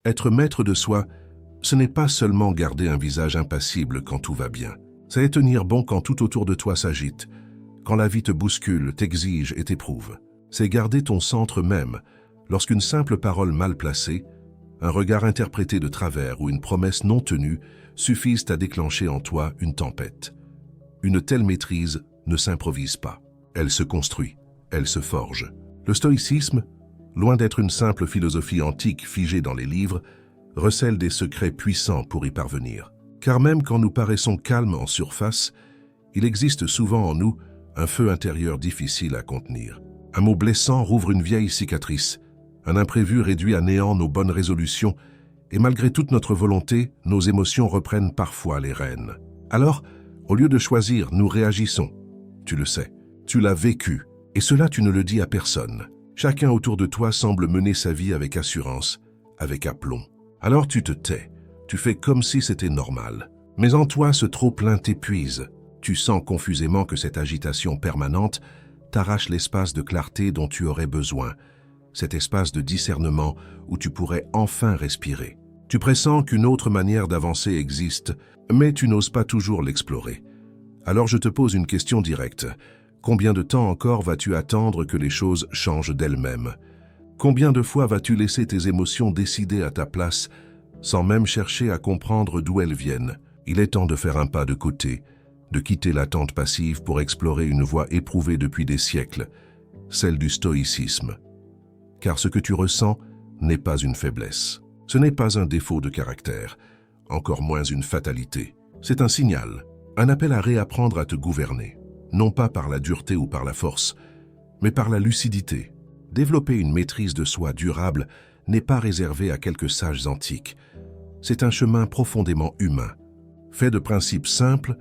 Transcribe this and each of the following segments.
Être maître de soi, ce n'est pas seulement garder un visage impassible quand tout va bien. C'est tenir bon quand tout autour de toi s'agite, quand la vie te bouscule, t'exige et t'éprouve. C'est garder ton centre même lorsqu'une simple parole mal placée, un regard interprété de travers ou une promesse non tenue suffisent à déclencher en toi une tempête. Une telle maîtrise ne s'improvise pas. Elle se construit, elle se forge. Le stoïcisme, loin d'être une simple philosophie antique figée dans les livres, recèle des secrets puissants pour y parvenir. Car même quand nous paraissons calmes en surface, il existe souvent en nous un feu intérieur difficile à contenir. Un mot blessant rouvre une vieille cicatrice, un imprévu réduit à néant nos bonnes résolutions, et malgré toute notre volonté, nos émotions reprennent parfois les rênes. Alors, au lieu de choisir, nous réagissons. Tu le sais, tu l'as vécu, et cela tu ne le dis à personne. Chacun autour de toi semble mener sa vie avec assurance, avec aplomb. Alors tu te tais, tu fais comme si c'était normal. Mais en toi, ce trop-plein t'épuise. Tu sens confusément que cette agitation permanente t'arrache l'espace de clarté dont tu aurais besoin, cet espace de discernement où tu pourrais enfin respirer. Tu pressens qu'une autre manière d'avancer existe, mais tu n'oses pas toujours l'explorer. Alors je te pose une question directe. Combien de temps encore vas-tu attendre que les choses changent d'elles-mêmes? Combien de fois vas-tu laisser tes émotions décider à ta place, sans même chercher à comprendre d'où elles viennent? Il est temps de faire un pas de côté, de quitter l'attente passive pour explorer une voie éprouvée depuis des siècles, celle du stoïcisme. Car ce que tu ressens n'est pas une faiblesse. Ce n'est pas un défaut de caractère, encore moins une fatalité. C'est un signal, un appel à réapprendre à te gouverner, non pas par la dureté ou par la force, mais par la lucidité. Développer une maîtrise de soi durable n'est pas réservé à quelques sages antiques. C'est un chemin profondément humain, fait de principes simples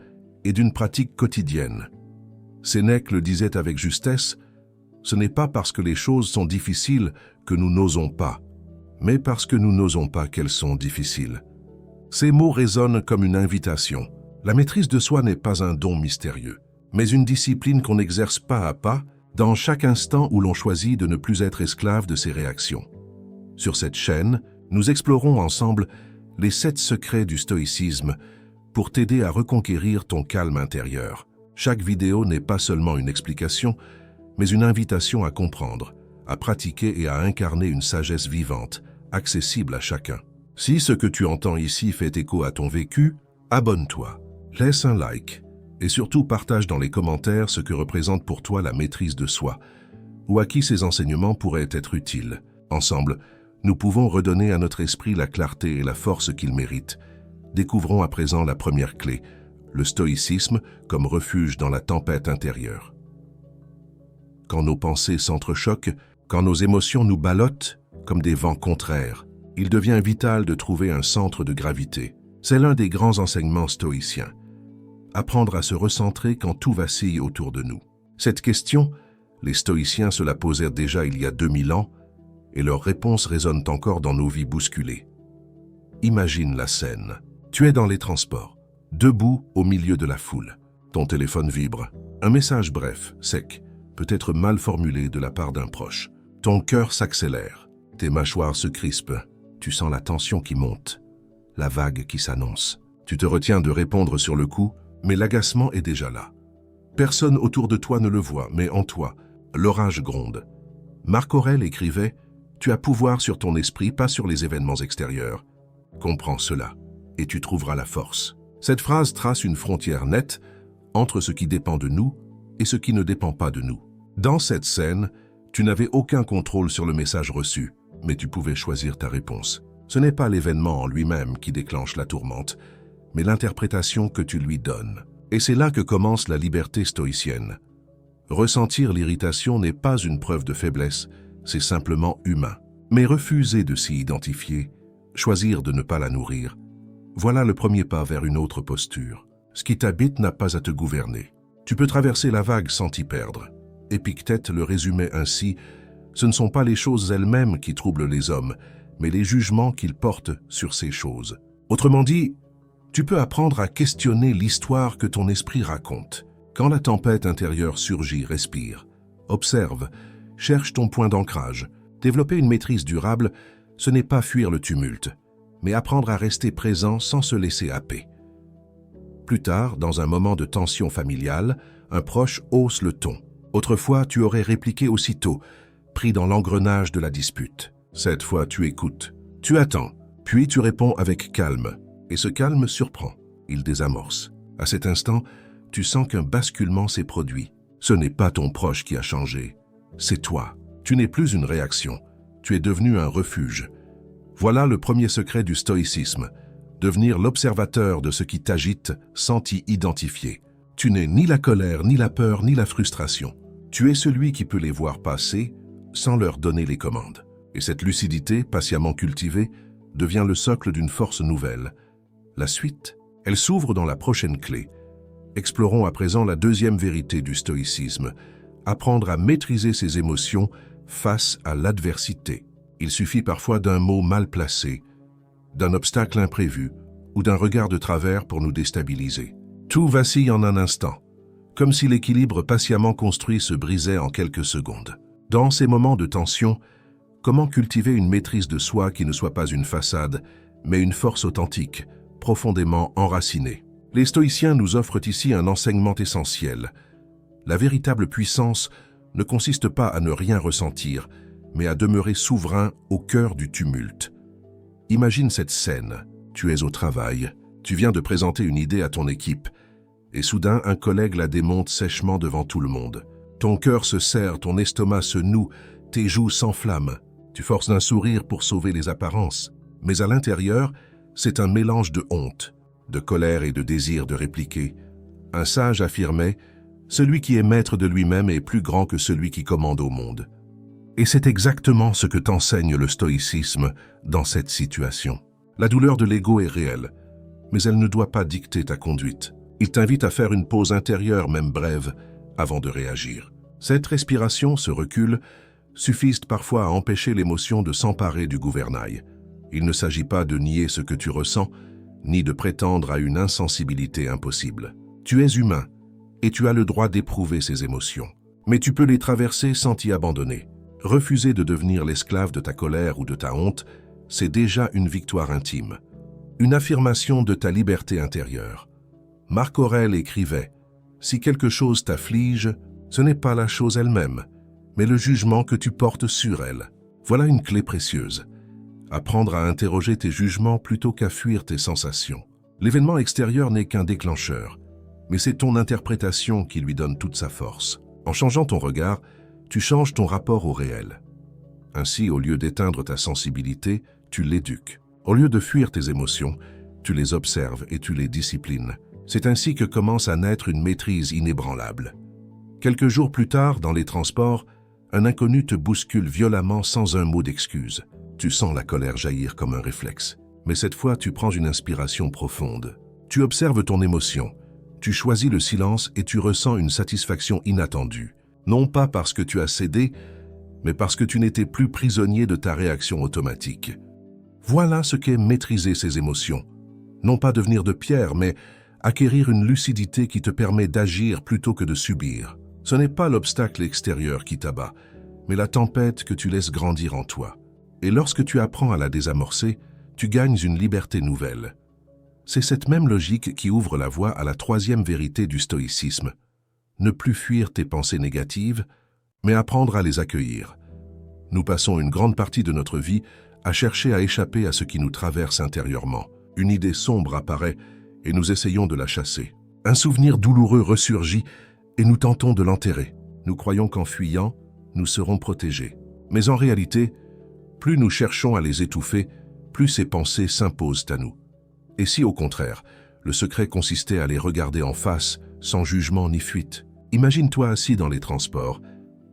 et d'une pratique quotidienne. Sénèque le disait avec justesse, ce n'est pas parce que les choses sont difficiles que nous n'osons pas, mais parce que nous n'osons pas qu'elles sont difficiles. Ces mots résonnent comme une invitation. La maîtrise de soi n'est pas un don mystérieux, mais une discipline qu'on exerce pas à pas, dans chaque instant où l'on choisit de ne plus être esclave de ses réactions. Sur cette chaîne, nous explorons ensemble les 7 secrets du stoïcisme pour t'aider à reconquérir ton calme intérieur. Chaque vidéo n'est pas seulement une explication, mais une invitation à comprendre, à pratiquer et à incarner une sagesse vivante, accessible à chacun. Si ce que tu entends ici fait écho à ton vécu, abonne-toi, laisse un like et surtout partage dans les commentaires ce que représente pour toi la maîtrise de soi ou à qui ces enseignements pourraient être utiles. Ensemble, nous pouvons redonner à notre esprit la clarté et la force qu'il mérite. Découvrons à présent la première clé, le stoïcisme comme refuge dans la tempête intérieure. Quand nos pensées s'entrechoquent, quand nos émotions nous ballottent comme des vents contraires, il devient vital de trouver un centre de gravité. C'est l'un des grands enseignements stoïciens. Apprendre à se recentrer quand tout vacille autour de nous. Cette question, les stoïciens se la posèrent déjà il y a 2000 ans et leurs réponses résonnent encore dans nos vies bousculées. Imagine la scène. Tu es dans les transports, debout au milieu de la foule. Ton téléphone vibre. Un message bref, sec, peut-être mal formulé de la part d'un proche. Ton cœur s'accélère. Tes mâchoires se crispent. Tu sens la tension qui monte, la vague qui s'annonce. Tu te retiens de répondre sur le coup, mais l'agacement est déjà là. Personne autour de toi ne le voit, mais en toi, l'orage gronde. Marc Aurèle écrivait « Tu as pouvoir sur ton esprit, pas sur les événements extérieurs. Comprends cela, et tu trouveras la force. » Cette phrase trace une frontière nette entre ce qui dépend de nous et ce qui ne dépend pas de nous. Dans cette scène, tu n'avais aucun contrôle sur le message reçu, mais tu pouvais choisir ta réponse. Ce n'est pas l'événement en lui-même qui déclenche la tourmente, mais l'interprétation que tu lui donnes. Et c'est là que commence la liberté stoïcienne. Ressentir l'irritation n'est pas une preuve de faiblesse, c'est simplement humain. Mais refuser de s'y identifier, choisir de ne pas la nourrir, voilà le premier pas vers une autre posture. Ce qui t'habite n'a pas à te gouverner. Tu peux traverser la vague sans t'y perdre. Épictète le résumait ainsi, ce ne sont pas les choses elles-mêmes qui troublent les hommes, mais les jugements qu'ils portent sur ces choses. Autrement dit, tu peux apprendre à questionner l'histoire que ton esprit raconte. Quand la tempête intérieure surgit, respire, observe, cherche ton point d'ancrage. Développer une maîtrise durable, Ce n'est pas fuir le tumulte, mais apprendre à rester présent sans se laisser happer. Plus tard, dans un moment de tension familiale, un proche hausse le ton. Autrefois, tu aurais répliqué aussitôt, pris dans l'engrenage de la dispute. Cette fois, tu écoutes. Tu attends, puis tu réponds avec calme. Et ce calme surprend. Il désamorce. À cet instant, tu sens qu'un basculement s'est produit. Ce n'est pas ton proche qui a changé. C'est toi. Tu n'es plus une réaction. Tu es devenu un refuge. Voilà le premier secret du stoïcisme. Devenir l'observateur de ce qui t'agite sans t'y identifier. Tu n'es ni la colère, ni la peur, ni la frustration. Tu es celui qui peut les voir passer sans leur donner les commandes. Et cette lucidité, patiemment cultivée, devient le socle d'une force nouvelle. La suite, elle s'ouvre dans la prochaine clé. Explorons à présent la deuxième vérité du stoïcisme, apprendre à maîtriser ses émotions face à l'adversité. Il suffit parfois d'un mot mal placé, d'un obstacle imprévu ou d'un regard de travers pour nous déstabiliser. Tout vacille en un instant, comme si l'équilibre patiemment construit se brisait en quelques secondes. Dans ces moments de tension, comment cultiver une maîtrise de soi qui ne soit pas une façade, mais une force authentique, profondément enracinée? Les stoïciens nous offrent ici un enseignement essentiel. La véritable puissance ne consiste pas à ne rien ressentir, mais à demeurer souverain au cœur du tumulte. Imagine cette scène. Tu es au travail, tu viens de présenter une idée à ton équipe, et soudain un collègue la démonte sèchement devant tout le monde. Ton cœur se serre, ton estomac se noue, tes joues s'enflamment. Tu forces un sourire pour sauver les apparences, mais à l'intérieur, c'est un mélange de honte, de colère et de désir de répliquer. Un sage affirmait « Celui qui est maître de lui-même est plus grand que celui qui commande au monde ». Et c'est exactement ce que t'enseigne le stoïcisme dans cette situation. La douleur de l'ego est réelle, mais elle ne doit pas dicter ta conduite. Il t'invite à faire une pause intérieure, même brève, avant de réagir. Cette respiration, ce recul, suffisent parfois à empêcher l'émotion de s'emparer du gouvernail. Il ne s'agit pas de nier ce que tu ressens, ni de prétendre à une insensibilité impossible. Tu es humain, et tu as le droit d'éprouver ces émotions. Mais tu peux les traverser sans t'y abandonner. Refuser de devenir l'esclave de ta colère ou de ta honte, c'est déjà une victoire intime, une affirmation de ta liberté intérieure. Marc Aurèle écrivait « Si quelque chose t'afflige, ce n'est pas la chose elle-même, mais le jugement que tu portes sur elle. » Voilà une clé précieuse. Apprendre à interroger tes jugements plutôt qu'à fuir tes sensations. L'événement extérieur n'est qu'un déclencheur, mais c'est ton interprétation qui lui donne toute sa force. En changeant ton regard, tu changes ton rapport au réel. Ainsi, au lieu d'éteindre ta sensibilité, tu l'éduques. Au lieu de fuir tes émotions, tu les observes et tu les disciplines. C'est ainsi que commence à naître une maîtrise inébranlable. Quelques jours plus tard, dans les transports, un inconnu te bouscule violemment sans un mot d'excuse. Tu sens la colère jaillir comme un réflexe. Mais cette fois, tu prends une inspiration profonde. Tu observes ton émotion. Tu choisis le silence et tu ressens une satisfaction inattendue. Non pas parce que tu as cédé, mais parce que tu n'étais plus prisonnier de ta réaction automatique. Voilà ce qu'est maîtriser ses émotions. Non pas devenir de pierre, mais acquérir une lucidité qui te permet d'agir plutôt que de subir. Ce n'est pas l'obstacle extérieur qui t'abat, mais la tempête que tu laisses grandir en toi. Et lorsque tu apprends à la désamorcer, tu gagnes une liberté nouvelle. C'est cette même logique qui ouvre la voie à la troisième vérité du stoïcisme. Ne plus fuir tes pensées négatives, mais apprendre à les accueillir. Nous passons une grande partie de notre vie à chercher à échapper à ce qui nous traverse intérieurement. Une idée sombre apparaît et nous essayons de la chasser. Un souvenir douloureux ressurgit et nous tentons de l'enterrer. Nous croyons qu'en fuyant, nous serons protégés. Mais en réalité, plus nous cherchons à les étouffer, plus ces pensées s'imposent à nous. Et si au contraire, le secret consistait à les regarder en face, sans jugement ni fuite? Imagine-toi assis dans les transports,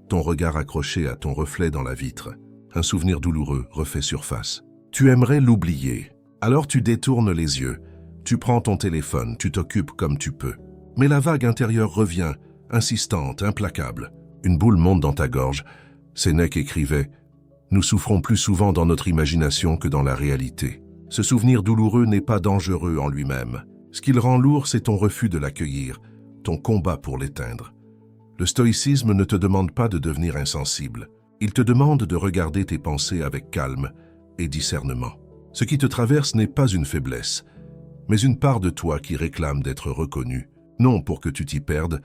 ton regard accroché à ton reflet dans la vitre. Un souvenir douloureux refait surface. Tu aimerais l'oublier. Alors tu détournes les yeux, tu prends ton téléphone, tu t'occupes comme tu peux. Mais la vague intérieure revient, insistante, implacable. Une boule monte dans ta gorge. Sénèque écrivait « Nous souffrons plus souvent dans notre imagination que dans la réalité. » Ce souvenir douloureux n'est pas dangereux en lui-même. Ce qui le rend lourd, c'est ton refus de l'accueillir, ton combat pour l'éteindre. Le stoïcisme ne te demande pas de devenir insensible. Il te demande de regarder tes pensées avec calme, et discernement. Ce qui te traverse n'est pas une faiblesse, mais une part de toi qui réclame d'être reconnue, non pour que tu t'y perdes,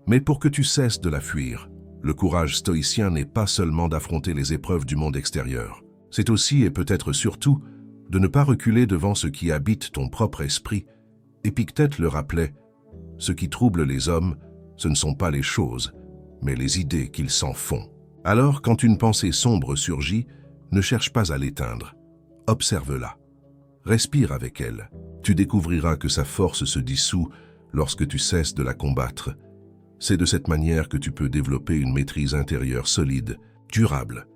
mais pour que tu cesses de la fuir. Le courage stoïcien n'est pas seulement d'affronter les épreuves du monde extérieur, c'est aussi et peut-être surtout de ne pas reculer devant ce qui habite ton propre esprit. Épictète le rappelait, « Ce qui trouble les hommes, ce ne sont pas les choses, mais les idées qu'ils s'en font. » Alors, quand une pensée sombre surgit, ne cherche pas à l'éteindre. Observe-la. Respire avec elle. Tu découvriras que sa force se dissout lorsque tu cesses de la combattre. C'est de cette manière que tu peux développer une maîtrise intérieure solide, durable,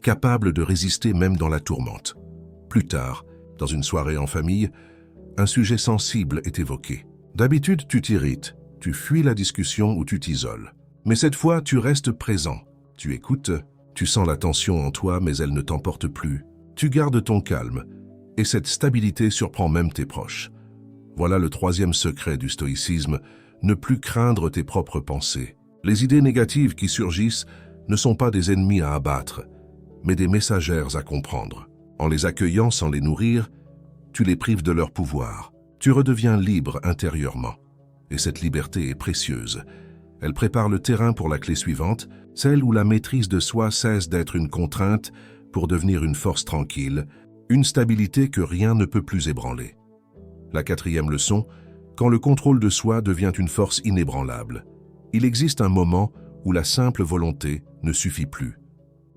capable de résister même dans la tourmente. Plus tard, dans une soirée en famille, un sujet sensible est évoqué. D'habitude, tu t'irrites, tu fuis la discussion ou tu t'isoles. Mais cette fois, tu restes présent. Tu écoutes, tu sens la tension en toi, mais elle ne t'emporte plus. Tu gardes ton calme, et cette stabilité surprend même tes proches. Voilà le troisième secret du stoïcisme, ne plus craindre tes propres pensées. Les idées négatives qui surgissent ne sont pas des ennemis à abattre, mais des messagères à comprendre. En les accueillant sans les nourrir, tu les prives de leur pouvoir. Tu redeviens libre intérieurement. Et cette liberté est précieuse. Elle prépare le terrain pour la clé suivante, celle où la maîtrise de soi cesse d'être une contrainte pour devenir une force tranquille, une stabilité que rien ne peut plus ébranler. La quatrième leçon, quand le contrôle de soi devient une force inébranlable. Il existe un moment où la simple volonté ne suffit plus.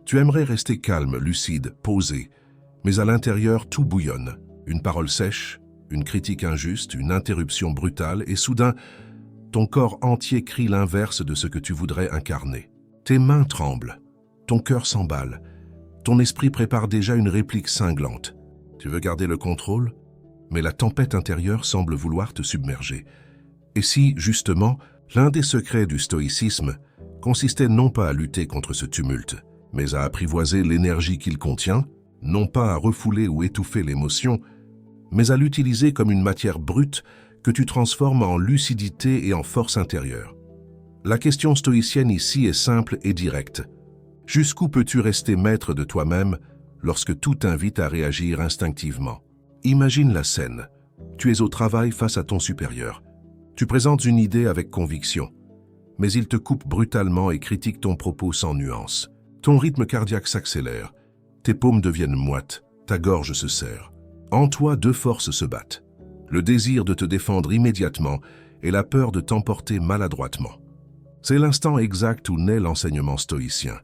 Tu aimerais rester calme, lucide, posé, mais à l'intérieur tout bouillonne. Une parole sèche, une critique injuste, une interruption brutale, et soudain, ton corps entier crie l'inverse de ce que tu voudrais incarner. Tes mains tremblent, ton cœur s'emballe, ton esprit prépare déjà une réplique cinglante. Tu veux garder le contrôle, mais la tempête intérieure semble vouloir te submerger. Et si, justement, l'un des secrets du stoïcisme consistait non pas à lutter contre ce tumulte, mais à apprivoiser l'énergie qu'il contient, non pas à refouler ou étouffer l'émotion, mais à l'utiliser comme une matière brute que tu transformes en lucidité et en force intérieure. La question stoïcienne ici est simple et directe. Jusqu'où peux-tu rester maître de toi-même lorsque tout t'invite à réagir instinctivement? Imagine la scène. Tu es au travail face à ton supérieur. Tu présentes une idée avec conviction, mais il te coupe brutalement et critique ton propos sans nuance. Ton rythme cardiaque s'accélère, tes paumes deviennent moites, ta gorge se serre. En toi, deux forces se battent. Le désir de te défendre immédiatement et la peur de t'emporter maladroitement. C'est l'instant exact où naît l'enseignement stoïcien.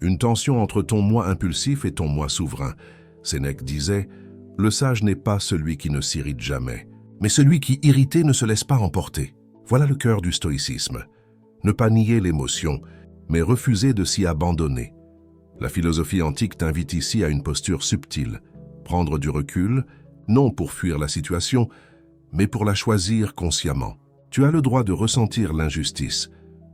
Une tension entre ton moi impulsif et ton moi souverain. Sénèque disait « Le sage n'est pas celui qui ne s'irrite jamais, mais celui qui, irrité, ne se laisse pas emporter. » Voilà le cœur du stoïcisme. Ne pas nier l'émotion, mais refuser de s'y abandonner. La philosophie antique t'invite ici à une posture subtile. Prendre du recul, non pour fuir la situation, mais pour la choisir consciemment. Tu as le droit de ressentir l'injustice,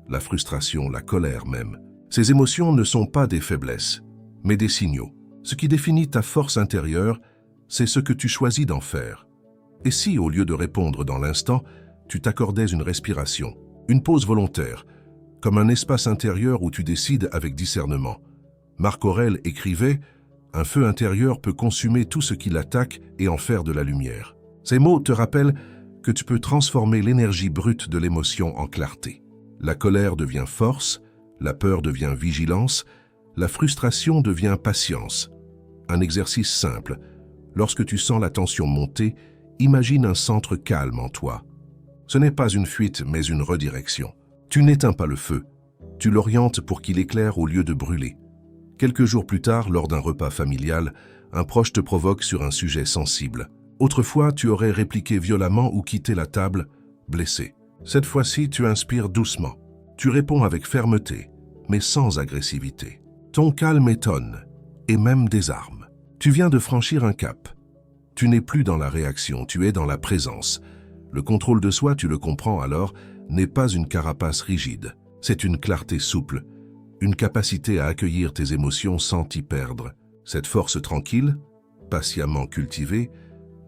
la frustration, la colère même. Ces émotions ne sont pas des faiblesses, mais des signaux. Ce qui définit ta force intérieure, c'est ce que tu choisis d'en faire. Et si, au lieu de répondre dans l'instant, tu t'accordais une respiration, une pause volontaire, comme un espace intérieur où tu décides avec discernement. Marc Aurèle écrivait « Un feu intérieur peut consumer tout ce qui l'attaque et en faire de la lumière. » Ces mots te rappellent que tu peux transformer l'énergie brute de l'émotion en clarté. La colère devient force, la peur devient vigilance, la frustration devient patience. Un exercice simple. Lorsque tu sens la tension monter, imagine un centre calme en toi. Ce n'est pas une fuite, mais une redirection. Tu n'éteins pas le feu, tu l'orientes pour qu'il éclaire au lieu de brûler. Quelques jours plus tard, lors d'un repas familial, un proche te provoque sur un sujet sensible. Autrefois, tu aurais répliqué violemment ou quitté la table, blessé. Cette fois-ci, tu inspires doucement. Tu réponds avec fermeté, mais sans agressivité. Ton calme étonne, et même désarme. Tu viens de franchir un cap. Tu n'es plus dans la réaction, tu es dans la présence. Le contrôle de soi, tu le comprends alors, n'est pas une carapace rigide. C'est une clarté souple, une capacité à accueillir tes émotions sans t'y perdre. Cette force tranquille, patiemment cultivée,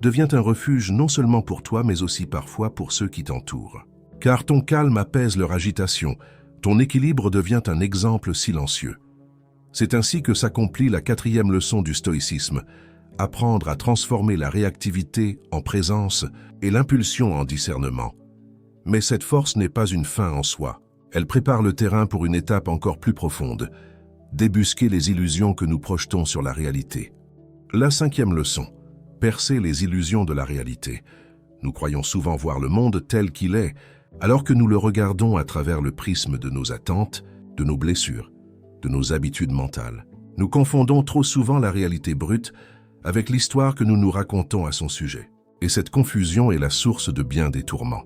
devient un refuge non seulement pour toi, mais aussi parfois pour ceux qui t'entourent. Car ton calme apaise leur agitation, ton équilibre devient un exemple silencieux. C'est ainsi que s'accomplit la 4e leçon du stoïcisme, apprendre à transformer la réactivité en présence et l'impulsion en discernement. Mais cette force n'est pas une fin en soi. Elle prépare le terrain pour une étape encore plus profonde, débusquer les illusions que nous projetons sur la réalité. La 5e leçon, percer les illusions de la réalité. Nous croyons souvent voir le monde tel qu'il est, alors que nous le regardons à travers le prisme de nos attentes, de nos blessures, de nos habitudes mentales. Nous confondons trop souvent la réalité brute avec l'histoire que nous nous racontons à son sujet. Et cette confusion est la source de bien des tourments.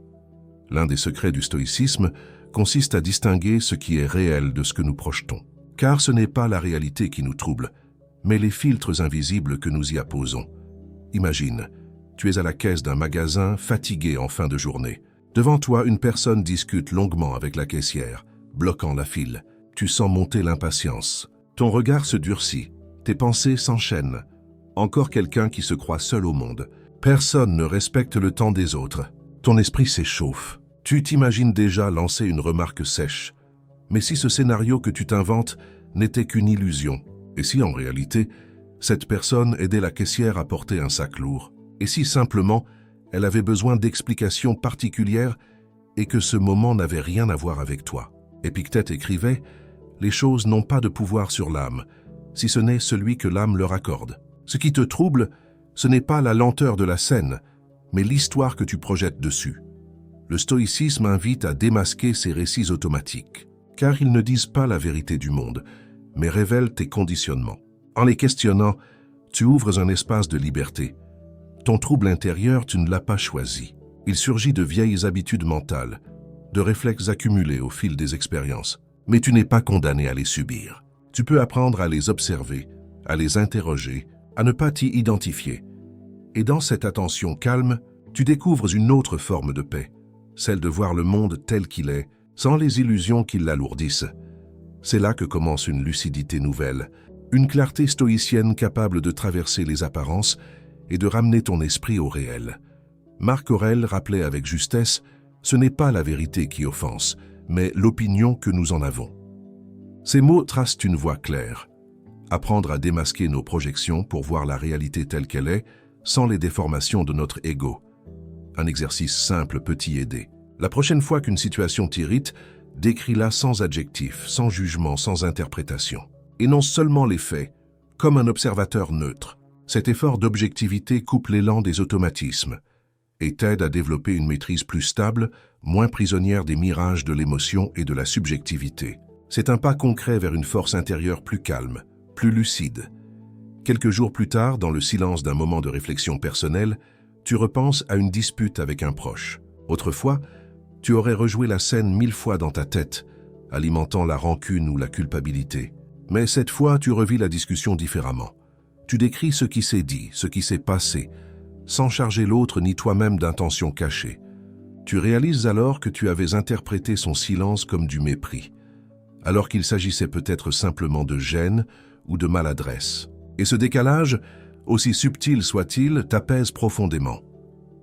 L'un des secrets du stoïcisme consiste à distinguer ce qui est réel de ce que nous projetons. Car ce n'est pas la réalité qui nous trouble, mais les filtres invisibles que nous y apposons. Imagine, tu es à la caisse d'un magasin, fatigué en fin de journée. Devant toi, une personne discute longuement avec la caissière, bloquant la file. Tu sens monter l'impatience. Ton regard se durcit, tes pensées s'enchaînent. Encore quelqu'un qui se croit seul au monde. Personne ne respecte le temps des autres. Ton esprit s'échauffe. Tu t'imagines déjà lancer une remarque sèche. Mais si ce scénario que tu t'inventes n'était qu'une illusion, et si en réalité, cette personne aidait la caissière à porter un sac lourd, et si simplement, elle avait besoin d'explications particulières et que ce moment n'avait rien à voir avec toi. Épictète écrivait « Les choses n'ont pas de pouvoir sur l'âme, si ce n'est celui que l'âme leur accorde. Ce qui te trouble, ce n'est pas la lenteur de la scène, mais l'histoire que tu projettes dessus. » Le stoïcisme invite à démasquer ces récits automatiques, car ils ne disent pas la vérité du monde, mais révèlent tes conditionnements. En les questionnant, tu ouvres un espace de liberté. Ton trouble intérieur, tu ne l'as pas choisi. Il surgit de vieilles habitudes mentales, de réflexes accumulés au fil des expériences. Mais tu n'es pas condamné à les subir. Tu peux apprendre à les observer, à les interroger, à ne pas t'y identifier. Et dans cette attention calme, tu découvres une autre forme de paix, celle de voir le monde tel qu'il est, sans les illusions qui l'alourdissent. C'est là que commence une lucidité nouvelle, une clarté stoïcienne capable de traverser les apparences et de ramener ton esprit au réel. Marc Aurèle rappelait avec justesse, ce n'est pas la vérité qui offense, mais l'opinion que nous en avons. Ces mots tracent une voie claire. Apprendre à démasquer nos projections pour voir la réalité telle qu'elle est, sans les déformations de notre ego. Un exercice simple peut y aider. La prochaine fois qu'une situation t'irrite, décris-la sans adjectif, sans jugement, sans interprétation. Énonce seulement les faits, comme un observateur neutre. Cet effort d'objectivité coupe l'élan des automatismes et t'aide à développer une maîtrise plus stable, moins prisonnière des mirages de l'émotion et de la subjectivité. C'est un pas concret vers une force intérieure plus calme, plus lucide. Quelques jours plus tard, dans le silence d'un moment de réflexion personnelle, tu repenses à une dispute avec un proche. Autrefois, tu aurais rejoué la scène 1000 fois dans ta tête, alimentant la rancune ou la culpabilité. Mais cette fois, tu revis la discussion différemment. Tu décris ce qui s'est dit, ce qui s'est passé, sans charger l'autre ni toi-même d'intentions cachées. Tu réalises alors que tu avais interprété son silence comme du mépris, alors qu'il s'agissait peut-être simplement de gêne ou de maladresse. Et ce décalage, aussi subtil soit-il, t'apaise profondément.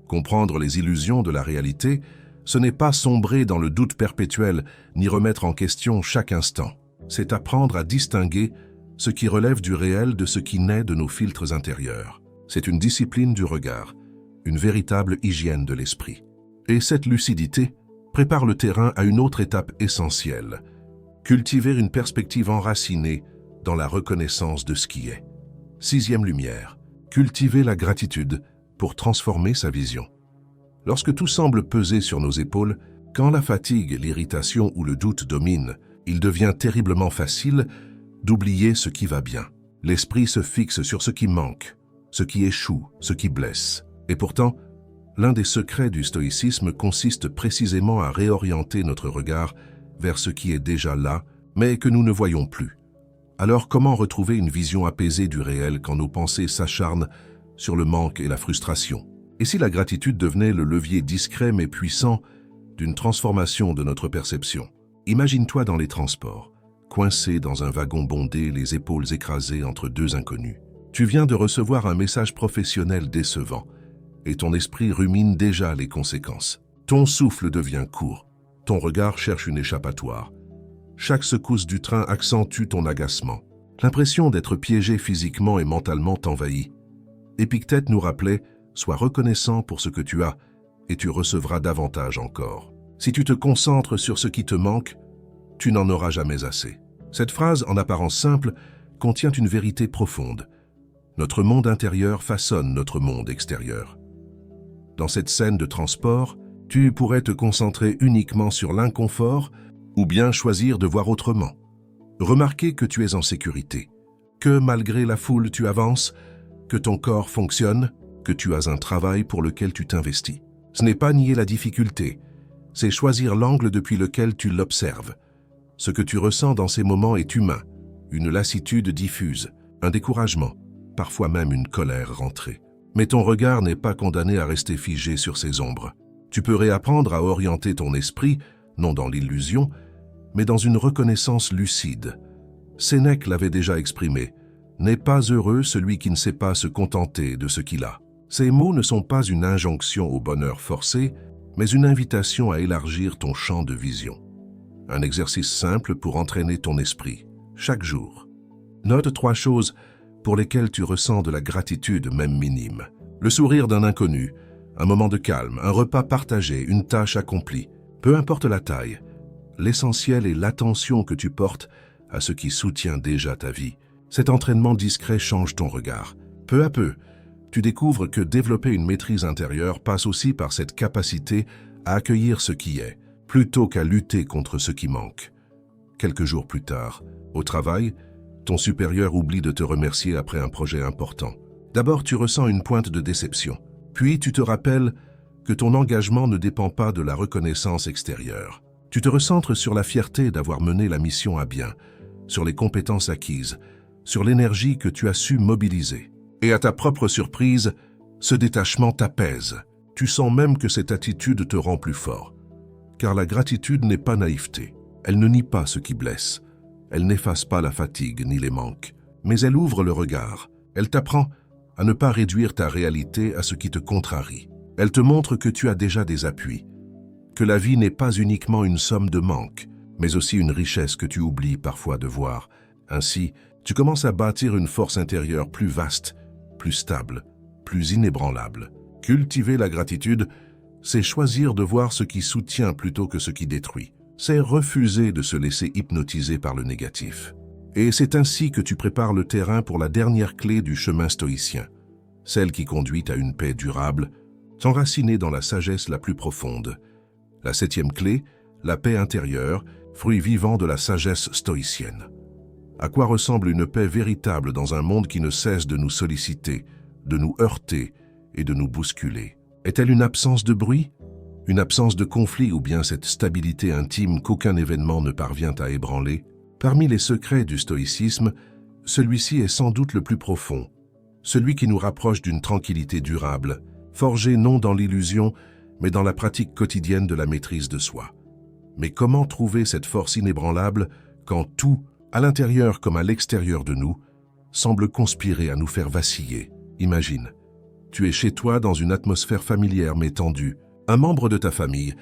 Comprendre les illusions de la réalité, ce n'est pas sombrer dans le doute perpétuel ni remettre en question chaque instant. C'est apprendre à distinguer ce qui relève du réel de ce qui naît de nos filtres intérieurs. C'est une discipline du regard, une véritable hygiène de l'esprit. Et cette lucidité prépare le terrain à une autre étape essentielle, cultiver une perspective enracinée dans la reconnaissance de ce qui est. 6e lumière, cultiver la gratitude pour transformer sa vision. Lorsque tout semble peser sur nos épaules, quand la fatigue, l'irritation ou le doute dominent, il devient terriblement facile d'oublier ce qui va bien. L'esprit se fixe sur ce qui manque, ce qui échoue, ce qui blesse. Et pourtant, l'un des secrets du stoïcisme consiste précisément à réorienter notre regard vers ce qui est déjà là, mais que nous ne voyons plus. Alors comment retrouver une vision apaisée du réel quand nos pensées s'acharnent sur le manque et la frustration? Et si la gratitude devenait le levier discret mais puissant d'une transformation de notre perception? Imagine-toi dans les transports, coincé dans un wagon bondé, les épaules écrasées entre deux inconnus. Tu viens de recevoir un message professionnel décevant et ton esprit rumine déjà les conséquences. Ton souffle devient court, ton regard cherche une échappatoire. Chaque secousse du train accentue ton agacement. L'impression d'être piégé physiquement et mentalement t'envahit. Épictète nous rappelait « Sois reconnaissant pour ce que tu as, et tu recevras davantage encore. Si tu te concentres sur ce qui te manque, tu n'en auras jamais assez. » Cette phrase, en apparence simple, contient une vérité profonde. Notre monde intérieur façonne notre monde extérieur. Dans cette scène de transport, tu pourrais te concentrer uniquement sur l'inconfort ou bien choisir de voir autrement. Remarquer que tu es en sécurité, que malgré la foule tu avances, que ton corps fonctionne, que tu as un travail pour lequel tu t'investis. Ce n'est pas nier la difficulté, c'est choisir l'angle depuis lequel tu l'observes. Ce que tu ressens dans ces moments est humain, une lassitude diffuse, un découragement, parfois même une colère rentrée. Mais ton regard n'est pas condamné à rester figé sur ces ombres. Tu peux réapprendre à orienter ton esprit, non dans l'illusion, mais dans une reconnaissance lucide. Sénèque l'avait déjà exprimé. « N'est pas heureux celui qui ne sait pas se contenter de ce qu'il a. » Ces mots ne sont pas une injonction au bonheur forcé, mais une invitation à élargir ton champ de vision. Un exercice simple pour entraîner ton esprit, chaque jour. Note 3 choses pour lesquelles tu ressens de la gratitude, même minime. Le sourire d'un inconnu, un moment de calme, un repas partagé, une tâche accomplie. Peu importe la taille, l'essentiel est l'attention que tu portes à ce qui soutient déjà ta vie. Cet entraînement discret change ton regard. Peu à peu, tu découvres que développer une maîtrise intérieure passe aussi par cette capacité à accueillir ce qui est, plutôt qu'à lutter contre ce qui manque. Quelques jours plus tard, au travail, ton supérieur oublie de te remercier après un projet important. D'abord, tu ressens une pointe de déception. Puis, tu te rappelles que ton engagement ne dépend pas de la reconnaissance extérieure. Tu te recentres sur la fierté d'avoir mené la mission à bien, sur les compétences acquises, sur l'énergie que tu as su mobiliser. Et à ta propre surprise, ce détachement t'apaise. Tu sens même que cette attitude te rend plus fort. Car la gratitude n'est pas naïveté. Elle ne nie pas ce qui blesse. Elle n'efface pas la fatigue ni les manques. Mais elle ouvre le regard. Elle t'apprend à ne pas réduire ta réalité à ce qui te contrarie. Elle te montre que tu as déjà des appuis. Que la vie n'est pas uniquement une somme de manques, mais aussi une richesse que tu oublies parfois de voir. Ainsi, tu commences à bâtir une force intérieure plus vaste, plus stable, plus inébranlable. Cultiver la gratitude, c'est choisir de voir ce qui soutient plutôt que ce qui détruit. C'est refuser de se laisser hypnotiser par le négatif. Et c'est ainsi que tu prépares le terrain pour la dernière clé du chemin stoïcien, celle qui conduit à une paix durable, s'enraciner dans la sagesse la plus profonde. La 7e clé, la paix intérieure, fruit vivant de la sagesse stoïcienne. À quoi ressemble une paix véritable dans un monde qui ne cesse de nous solliciter, de nous heurter et de nous bousculer? Est-elle une absence de bruit, une absence de conflit ou bien cette stabilité intime qu'aucun événement ne parvient à ébranler? Parmi les secrets du stoïcisme, celui-ci est sans doute le plus profond, celui qui nous rapproche d'une tranquillité durable, forgée non dans l'illusion, mais dans la pratique quotidienne de la maîtrise de soi. Mais comment trouver cette force inébranlable quand tout, à l'intérieur comme à l'extérieur de nous, semble conspirer à nous faire vaciller? Imagine, tu es chez toi dans une atmosphère familière mais tendue. Un membre de ta famille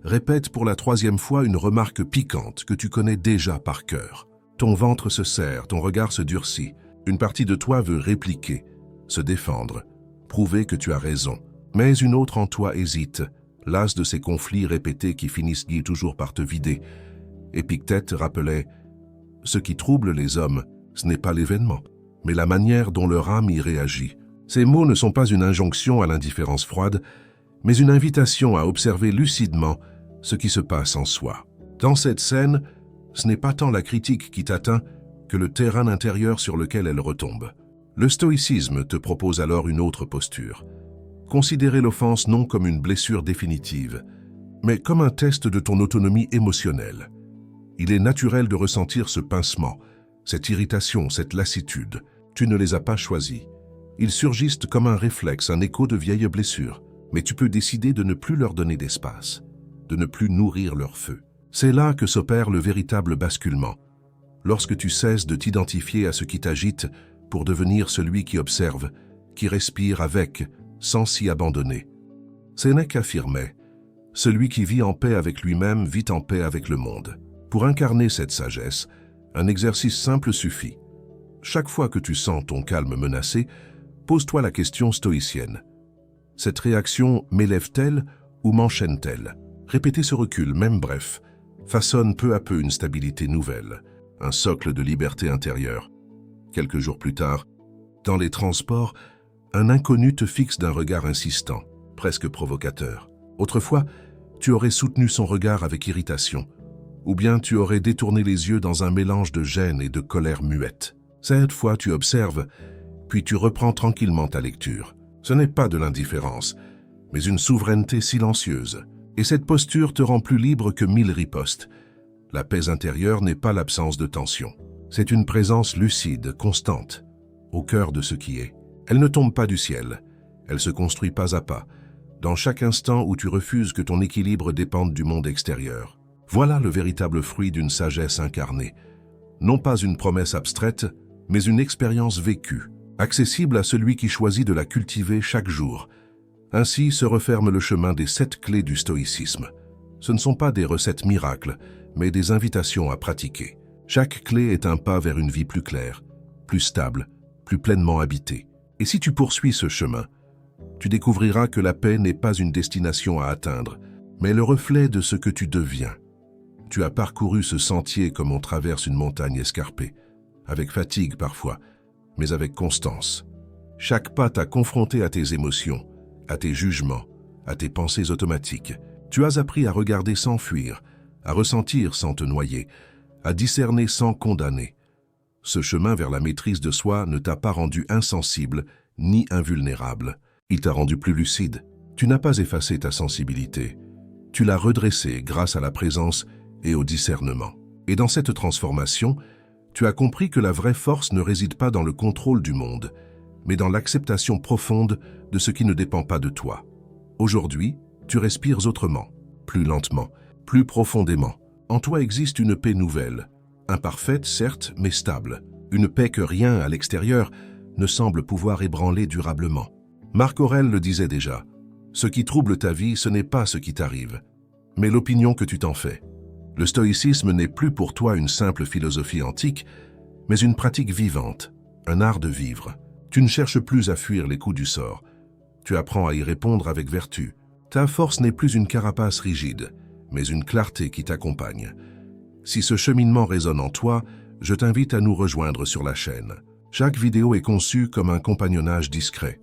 répète pour la 3e fois une remarque piquante que tu connais déjà par cœur. Ton ventre se serre, ton regard se durcit. Une partie de toi veut répliquer, se défendre, prouver que tu as raison. Mais une autre en toi hésite, lasse de ces conflits répétés qui finissent toujours par te vider. Épictète rappelait « Ce qui trouble les hommes, ce n'est pas l'événement, mais la manière dont leur âme y réagit. » Ces mots ne sont pas une injonction à l'indifférence froide, mais une invitation à observer lucidement ce qui se passe en soi. Dans cette scène, ce n'est pas tant la critique qui t'atteint que le terrain intérieur sur lequel elle retombe. Le stoïcisme te propose alors une autre posture. Considérer l'offense non comme une blessure définitive, mais comme un test de ton autonomie émotionnelle. Il est naturel de ressentir ce pincement, cette irritation, cette lassitude. Tu ne les as pas choisis. Ils surgissent comme un réflexe, un écho de vieilles blessures. Mais tu peux décider de ne plus leur donner d'espace, de ne plus nourrir leur feu. C'est là que s'opère le véritable basculement, lorsque tu cesses de t'identifier à ce qui t'agite pour devenir celui qui observe, qui respire avec, sans s'y abandonner. Sénèque affirmait « Celui qui vit en paix avec lui-même vit en paix avec le monde ». Pour incarner cette sagesse, un exercice simple suffit. Chaque fois que tu sens ton calme menacé, pose-toi la question stoïcienne. Cette réaction m'élève-t-elle ou m'enchaîne-t-elle? Répéter ce recul, même bref, façonne peu à peu une stabilité nouvelle, un socle de liberté intérieure. Quelques jours plus tard, dans les transports, un inconnu te fixe d'un regard insistant, presque provocateur. Autrefois, tu aurais soutenu son regard avec irritation, ou bien tu aurais détourné les yeux dans un mélange de gêne et de colère muette. Cette fois, tu observes, puis tu reprends tranquillement ta lecture. Ce n'est pas de l'indifférence, mais une souveraineté silencieuse. Et cette posture te rend plus libre que 1000 ripostes. La paix intérieure n'est pas l'absence de tension. C'est une présence lucide, constante, au cœur de ce qui est. Elle ne tombe pas du ciel, elle se construit pas à pas, dans chaque instant où tu refuses que ton équilibre dépende du monde extérieur. Voilà le véritable fruit d'une sagesse incarnée. Non pas une promesse abstraite, mais une expérience vécue, accessible à celui qui choisit de la cultiver chaque jour. Ainsi se referme le chemin des 7 clés du stoïcisme. Ce ne sont pas des recettes miracles, mais des invitations à pratiquer. Chaque clé est un pas vers une vie plus claire, plus stable, plus pleinement habitée. Et si tu poursuis ce chemin, tu découvriras que la paix n'est pas une destination à atteindre, mais le reflet de ce que tu deviens. Tu as parcouru ce sentier comme on traverse une montagne escarpée, avec fatigue parfois, mais avec constance. Chaque pas t'a confronté à tes émotions, à tes jugements, à tes pensées automatiques. Tu as appris à regarder sans fuir, à ressentir sans te noyer, à discerner sans condamner. Ce chemin vers la maîtrise de soi ne t'a pas rendu insensible ni invulnérable. Il t'a rendu plus lucide. Tu n'as pas effacé ta sensibilité. Tu l'as redressée grâce à la présence et au discernement. Et dans cette transformation, tu as compris que la vraie force ne réside pas dans le contrôle du monde, mais dans l'acceptation profonde de ce qui ne dépend pas de toi. Aujourd'hui, tu respires autrement, plus lentement, plus profondément. En toi existe une paix nouvelle, imparfaite certes, mais stable. Une paix que rien à l'extérieur ne semble pouvoir ébranler durablement. Marc Aurèle le disait déjà, « Ce qui trouble ta vie, ce n'est pas ce qui t'arrive, mais l'opinion que tu t'en fais. » Le stoïcisme n'est plus pour toi une simple philosophie antique, mais une pratique vivante, un art de vivre. Tu ne cherches plus à fuir les coups du sort. Tu apprends à y répondre avec vertu. Ta force n'est plus une carapace rigide, mais une clarté qui t'accompagne. Si ce cheminement résonne en toi, je t'invite à nous rejoindre sur la chaîne. Chaque vidéo est conçue comme un compagnonnage discret,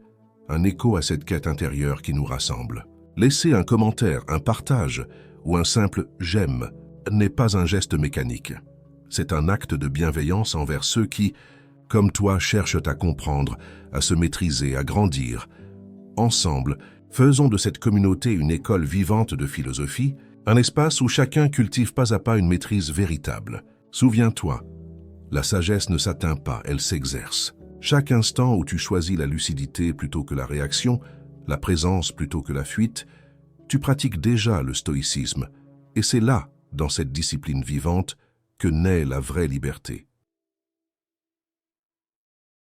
un écho à cette quête intérieure qui nous rassemble. Laisser un commentaire, un partage ou un simple « j'aime » n'est pas un geste mécanique. C'est un acte de bienveillance envers ceux qui, comme toi, cherchent à comprendre, à se maîtriser, à grandir. Ensemble, faisons de cette communauté une école vivante de philosophie, un espace où chacun cultive pas à pas une maîtrise véritable. Souviens-toi, la sagesse ne s'atteint pas, elle s'exerce. Chaque instant où tu choisis la lucidité plutôt que la réaction, la présence plutôt que la fuite, tu pratiques déjà le stoïcisme, et c'est là, dans cette discipline vivante, que naît la vraie liberté.